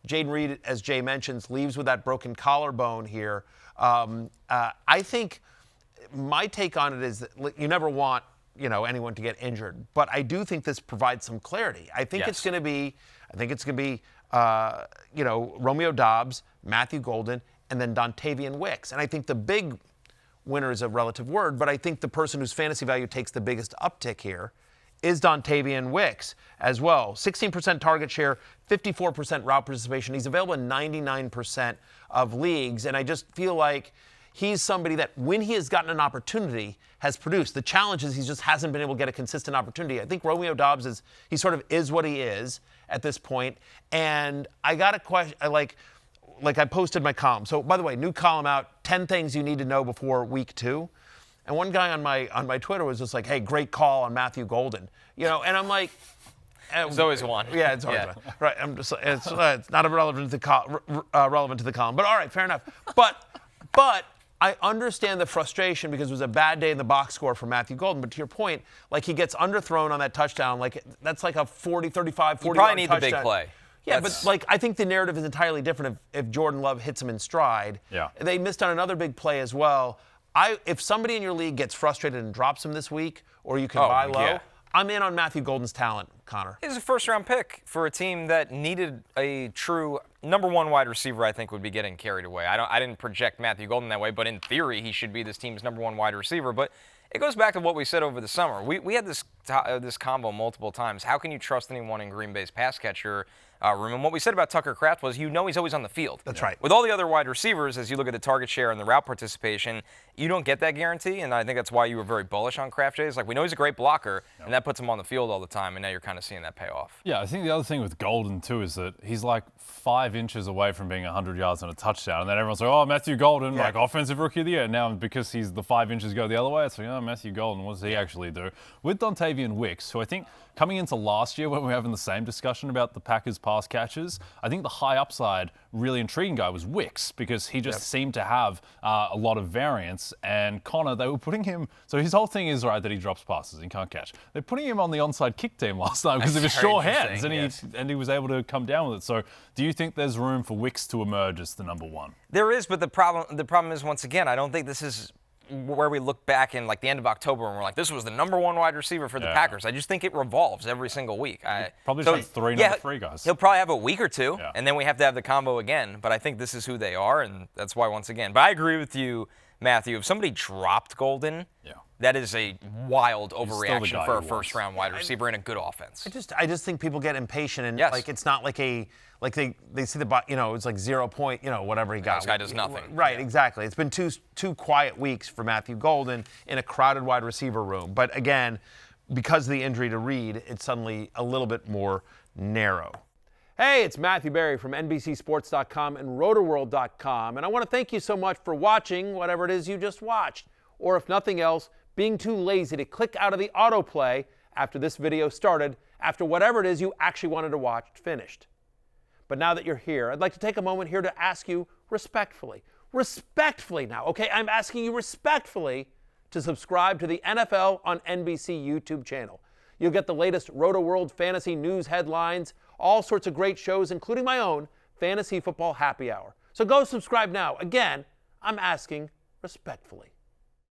Jayden Reed, as Jay mentions, leaves with that broken collarbone here. I think my take on it is that you never want anyone to get injured, but I do think this provides some clarity. I think it's going to be Romeo Doubs, Matthew Golden, and then Dontayvion Wicks. And I think the big winner is a relative word, but I think the person whose fantasy value takes the biggest uptick here is Dontayvion Wicks as well. 16% target share, 54% route participation. He's available in 99% of leagues, and I just feel like he's somebody that, when he has gotten an opportunity, has produced. The challenge is he just hasn't been able to get a consistent opportunity. I think Romeo Doubs he sort of is what he is at this point. And I got a question, like I posted my column. So, by the way, new column out, 10 things you need to know before week 2. And one guy on my Twitter was just like, hey, great call on Matthew Golden. And I'm like, there's always one. Yeah, it's always one. Right. It's not relevant to the column. But all right, fair enough. But I understand the frustration because it was a bad day in the box score for Matthew Golden. But to your point, like, he gets underthrown on that touchdown. Like, that's like a 40, 35, 40 you probably need touchdown. the big play. Yeah, but like, I think the narrative is entirely different if Jordan Love hits him in stride. Yeah. They missed on another big play as well. If somebody in your league gets frustrated and drops him this week, or you can buy low, I'm in on Matthew Golden's talent, Connor. He's a first-round pick for a team that needed a true number one wide receiver. I think would be getting carried away. I didn't project Matthew Golden that way, but in theory, he should be this team's number one wide receiver. But it goes back to what we said over the summer. We had this combo multiple times. How can you trust anyone in Green Bay's pass catcher room? And what we said about Tucker Kraft was, he's always on the field. That's right. With all the other wide receivers, as you look at the target share and the route participation, you don't get that guarantee, and I think that's why you were very bullish on Kraft, Jay. It's like, we know he's a great blocker, and that puts him on the field all the time, and now you're kind of seeing that pay off. Yeah, I think the other thing with Golden, too, is that he's like 5 inches away from being 100 yards and a touchdown, and then everyone's like, oh, Matthew Golden, like offensive rookie of the year. Now, because he's the 5 inches go the other way, it's like, oh, Matthew Golden, what does he actually do? With Dontayvion Wicks, who I think coming into last year when we were having the same discussion about the Packers pass catchers, I think the high upside, really intriguing guy was Wicks, because he just seemed to have a lot of variance. And Connor, they were putting him, so his whole thing is, right, that he drops passes and can't catch. They're putting him on the onside kick team last night because of his short hands, and he was able to come down with it. So do you think there's room for Wicks to emerge as the number one? There is, but the problem is, once again, I don't think this is where we look back in like the end of October and we're like, this was the number one wide receiver for the Packers. I just think it revolves every single week. Probably has 3 number 3 guys. He'll probably have a week or two, and then we have to have the combo again. But I think this is who they are, and that's why, once again. But I agree with you, Matthew. If somebody dropped Golden, that is a wild overreaction for a first-round wide receiver in a good offense. I just think people get impatient, and like, it's not like they see the it's like 0 point, whatever he got. This guy does nothing. Right, exactly. It's been two quiet weeks for Matthew Golden in a crowded wide receiver room. But again, because of the injury to Reed, it's suddenly a little bit more narrow. Hey, it's Matthew Berry from NBCSports.com and RotorWorld.com, and I want to thank you so much for watching whatever it is you just watched, or if nothing else, being too lazy to click out of the autoplay after this video started, after whatever it is you actually wanted to watch finished. But now that you're here, I'd like to take a moment here to ask you respectfully now, okay? I'm asking you respectfully to subscribe to the NFL on NBC YouTube channel. You'll get the latest Roto-World fantasy news headlines, all sorts of great shows, including my own Fantasy Football Happy Hour. So go subscribe now. Again, I'm asking respectfully.